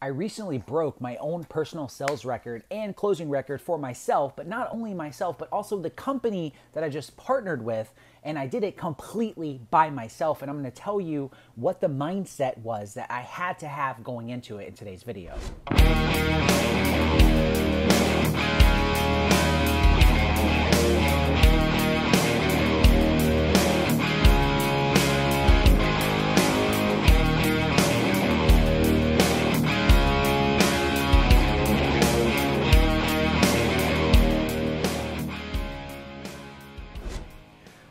I recently broke my own personal sales record and closing record for myself, but not only myself, but also the company that I just partnered with. And I did it completely by myself. And I'm going to tell you what the mindset was that I had to have going into it in today's video.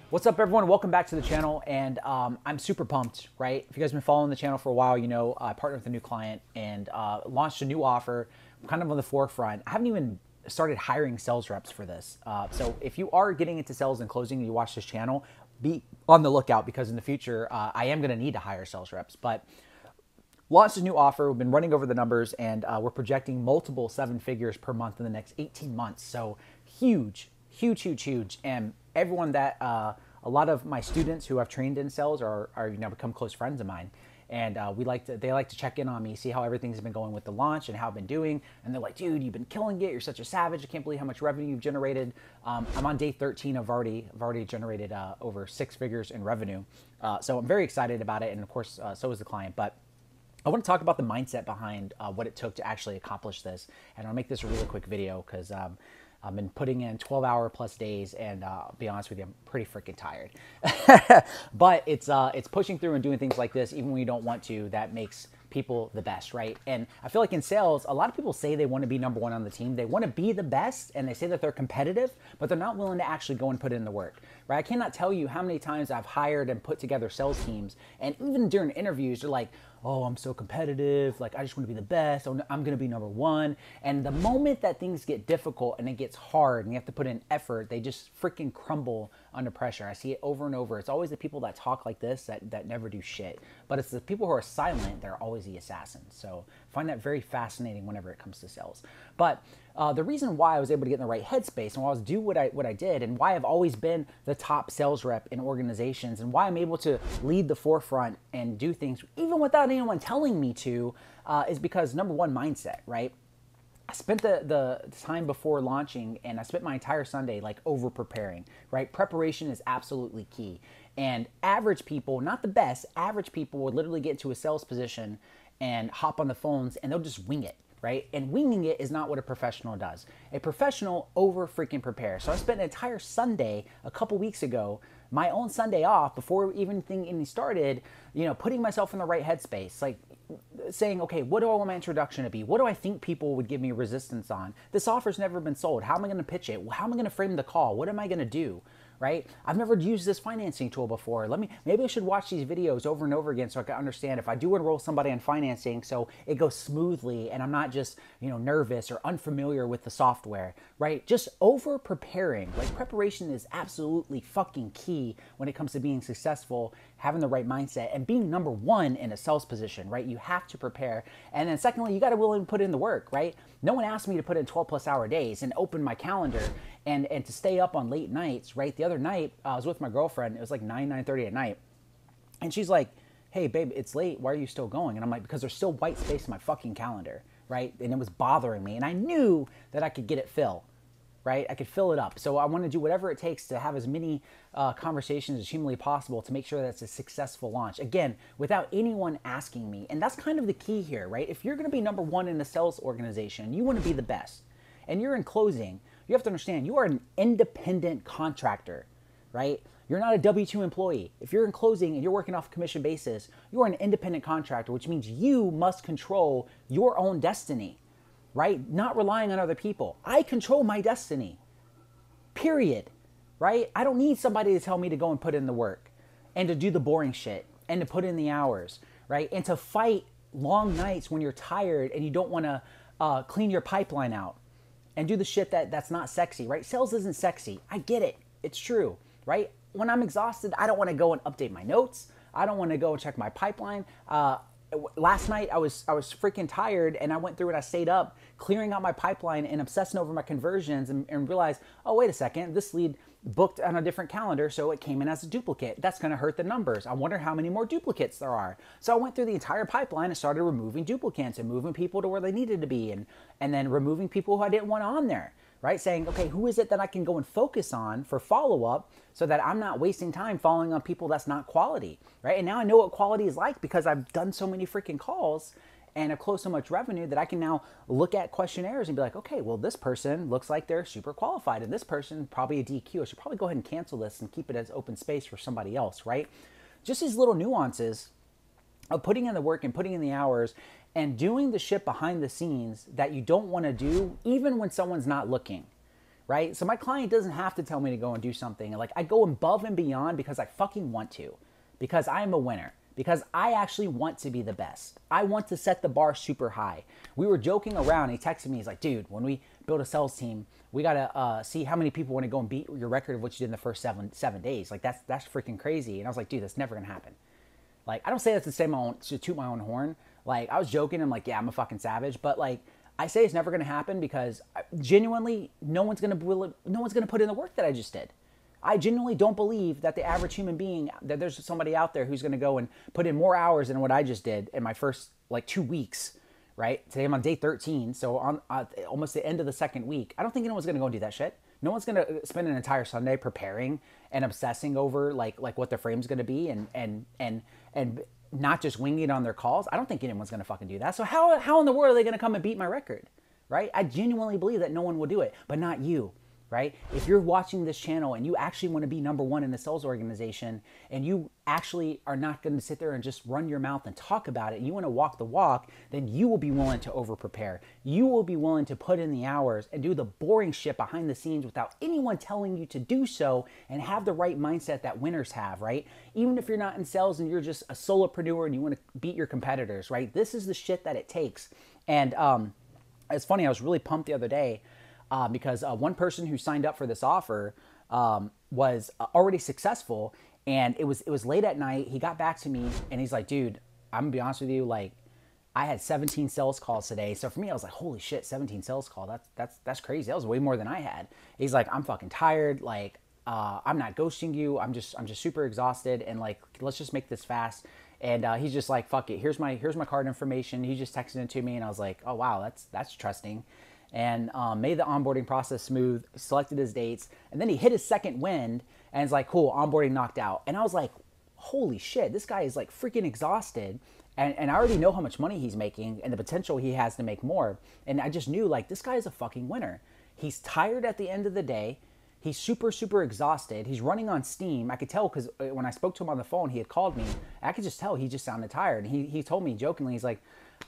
What's up, everyone? Welcome back to the channel, and I'm super pumped, right? If you guys have been following the channel for a while, you know I partnered with a new client and launched a new offer, kind of on the forefront. I haven't even started hiring sales reps for this. So if you are getting into sales and closing and you watch this channel, be on the lookout, because in the future, I am gonna need to hire sales reps. But launched a new offer, we've been running over the numbers, and we're projecting multiple 7 figures per month in the next 18 months. So huge, huge, huge, huge. And everyone that, a lot of my students who I've trained in sales are you know, become close friends of mine. And they like to check in on me, see how everything's been going with the launch and how I've been doing. And they're like, dude, you've been killing it. You're such a savage. I can't believe how much revenue you've generated. I'm on day 13. I've already generated over 6 figures in revenue. So I'm very excited about it. And of course, so is the client. But I want to talk about the mindset behind what it took to actually accomplish this. And I'll make this a really quick video because I've been putting in 12-hour plus days, and I'll be honest with you, I'm pretty freaking tired. But it's pushing through and doing things like this, even when you don't want to, that makes people the best, right? And I feel like in sales, a lot of people say they want to be number one on the team. They want to be the best, and they say that they're competitive, but they're not willing to actually go and put in the work, right? I cannot tell you how many times I've hired and put together sales teams, and even during interviews, they're like, oh, I'm so competitive, like I just want to be the best, I'm going to be number one. And the moment that things get difficult and it gets hard and you have to put in effort, they just freaking crumble under pressure. I see it over and over. It's always the people that talk like this that never do shit. But it's the people who are silent that are always the assassins. So I find that very fascinating whenever it comes to sales. But the reason why I was able to get in the right headspace and why I was do what I did, and why I've always been the top sales rep in organizations, and why I'm able to lead the forefront and do things even without anyone telling me to, is because, number one, mindset, right? I spent the time before launching, and I spent my entire Sunday like over preparing, right? Preparation is absolutely key. And average people, not the best, average people would literally get into a sales position and hop on the phones and they'll just wing it, right? And winging it is not what a professional does. A professional over freaking prepares. So I spent an entire Sunday a couple weeks ago, my own Sunday off, before even thing started, you know, putting myself in the right headspace, like saying, okay, what do I want my introduction to be? What do I think people would give me resistance on? This offer's never been sold. How am I going to pitch it? How am I going to frame the call? What am I going to do? Right? I've never used this financing tool before. Maybe I should watch these videos over and over again so I can understand if I do enroll somebody in financing, so it goes smoothly and I'm not just, you know, nervous or unfamiliar with the software, right? Just over preparing. Like, preparation is absolutely fucking key when it comes to being successful, having the right mindset, and being number one in a sales position, right? You have to prepare. And then secondly, you got to willing to put in the work, right? No one asked me to put in 12+ hour days and open my calendar and to stay up on late nights, right? The other night, I was with my girlfriend. It was like 9:30 at night. And she's like, hey, babe, it's late. Why are you still going? And I'm like, because there's still white space in my fucking calendar, right? And it was bothering me. And I knew that I could get it filled, right? I could fill it up. So I want to do whatever it takes to have as many conversations as humanly possible to make sure that's a successful launch. Again, without anyone asking me. And that's kind of the key here, right? If you're going to be number one in a sales organization, you want to be the best, and you're in closing, you have to understand you are an independent contractor, right? You're not a W-2 employee. If you're in closing and you're working off a commission basis, you are an independent contractor, which means you must control your own destiny, right? Not relying on other people. I control my destiny, period, right? I don't need somebody to tell me to go and put in the work and to do the boring shit and to put in the hours, right? And to fight long nights when you're tired and you don't want to clean your pipeline out and do the shit that's not sexy, right? Sales isn't sexy. I get it. It's true, right? When I'm exhausted, I don't want to go and update my notes. I don't want to go and check my pipeline. Last night, I was freaking tired, and I went through and I stayed up clearing out my pipeline and obsessing over my conversions, and realized, oh, wait a second, this lead booked on a different calendar, so it came in as a duplicate. That's going to hurt the numbers. I wonder how many more duplicates there are. So I went through the entire pipeline and started removing duplicates and moving people to where they needed to be, and then removing people who I didn't want on there, right? Saying, okay, who is it that I can go and focus on for follow-up so that I'm not wasting time following on people that's not quality, right? And now I know what quality is like because I've done so many freaking calls and have closed so much revenue that I can now look at questionnaires and be like, okay, well, this person looks like they're super qualified, and this person probably a DQ. I should probably go ahead and cancel this and keep it as open space for somebody else, right? Just these little nuances of putting in the work and putting in the hours and doing the shit behind the scenes that you don't want to do, even when someone's not looking, right? So my client doesn't have to tell me to go and do something. Like, I go above and beyond because I fucking want to, because I am a winner. Because I actually want to be the best. I want to set the bar super high. We were joking around. He texted me. He's like, dude, when we build a sales team, we got to see how many people want to go and beat your record of what you did in the first seven days. Like, that's freaking crazy. And I was like, dude, that's never going to happen. Like, I don't say that to say to toot my own horn. Like, I was joking. I'm like, yeah, I'm a fucking savage. But like, I say it's never going to happen because genuinely, no one's going to put in the work that I just did. I genuinely don't believe that the average human being, that there's somebody out there who's going to go and put in more hours than what I just did in my first like 2 weeks, right? Today I'm on day 13, so on almost the end of the second week. I don't think anyone's going to go and do that shit. No one's going to spend an entire Sunday preparing and obsessing over like what their frame's going to be and not just winging it on their calls. I don't think anyone's going to fucking do that. So how in the world are they going to come and beat my record, right? I genuinely believe that no one will do it, but not you. Right? If you're watching this channel and you actually want to be number one in the sales organization and you actually are not going to sit there and just run your mouth and talk about it, you want to walk the walk, then you will be willing to over prepare. You will be willing to put in the hours and do the boring shit behind the scenes without anyone telling you to do so, and have the right mindset that winners have, right? Even if you're not in sales and you're just a solopreneur and you want to beat your competitors, right? This is the shit that it takes. And it's funny, I was really pumped the other day because one person who signed up for this offer was already successful, and it was late at night. He got back to me and he's like, dude, I'm gonna be honest with you, like, I had 17 sales calls today. So for me, I was like, holy shit, 17 sales calls. That's crazy. That was way more than I had. He's like, I'm fucking tired. Like, I'm not ghosting you. I'm just super exhausted, and like, let's just make this fast. And he's just like, fuck it. Here's my card information. He just texted it to me, and I was like, oh wow, that's trusting. And made the onboarding process smooth, selected his dates, and then he hit his second wind, and it's like, cool, onboarding knocked out. And I was like, holy shit, this guy is like freaking exhausted, and I already know how much money he's making and the potential he has to make more. And I just knew, like, this guy is a fucking winner. He's tired at the end of the day. He's super, super exhausted. He's running on steam. I could tell because when I spoke to him on the phone, he had called me. I could just tell he just sounded tired. And he told me jokingly, he's like,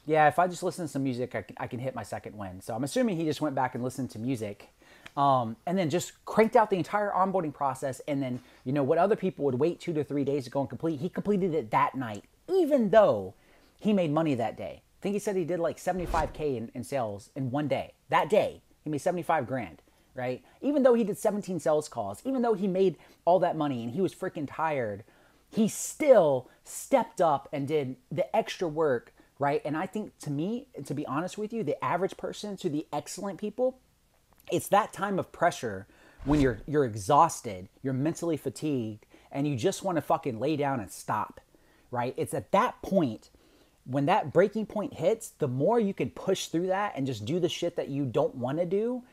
yeah, if I just listen to some music, I can hit my second win. So I'm assuming he just went back and listened to music and then just cranked out the entire onboarding process. And then, you know, what other people would wait 2 to 3 days to go and complete, he completed it that night, even though he made money that day. I think he said he did like 75K in sales in one day. That day, he made 75 grand, right? Even though he did 17 sales calls, even though he made all that money and he was freaking tired, he still stepped up and did the extra work, right? And I think, to me, to be honest with you, the average person to the excellent people, it's that time of pressure when you're exhausted, you're mentally fatigued, and you just want to fucking lay down and stop, right? It's at that point, when that breaking point hits, the more you can push through that and just do the shit that you don't want to do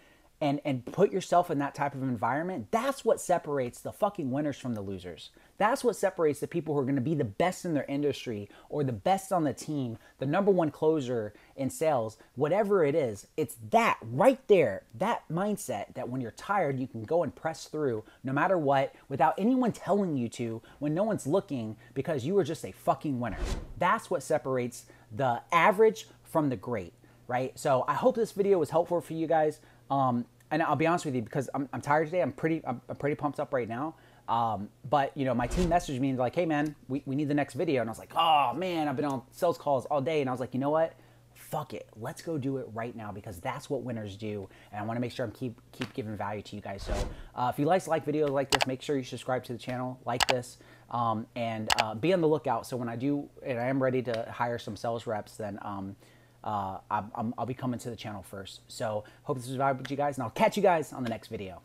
and put yourself in that type of environment, that's what separates the fucking winners from the losers. That's what separates the people who are going to be the best in their industry or the best on the team, the number one closer in sales, whatever it is. It's that right there, that mindset that when you're tired, you can go and press through no matter what without anyone telling you to, when no one's looking, because you are just a fucking winner. That's what separates the average from the great, right? So I hope this video was helpful for you guys. And I'll be honest with you, because I'm tired today. I'm pretty pumped up right now. But you know, my team messaged me and like, hey man, we need the next video. And I was like, oh man, I've been on sales calls all day. And I was like, you know what? Fuck it. Let's go do it right now, because that's what winners do. And I want to make sure I'm keep giving value to you guys. So if you like videos like this, make sure you subscribe to the channel, like this, and be on the lookout. So when I do, and I am ready to hire some sales reps, then I'll be coming to the channel first. So hope this was valuable to you guys, and I'll catch you guys on the next video.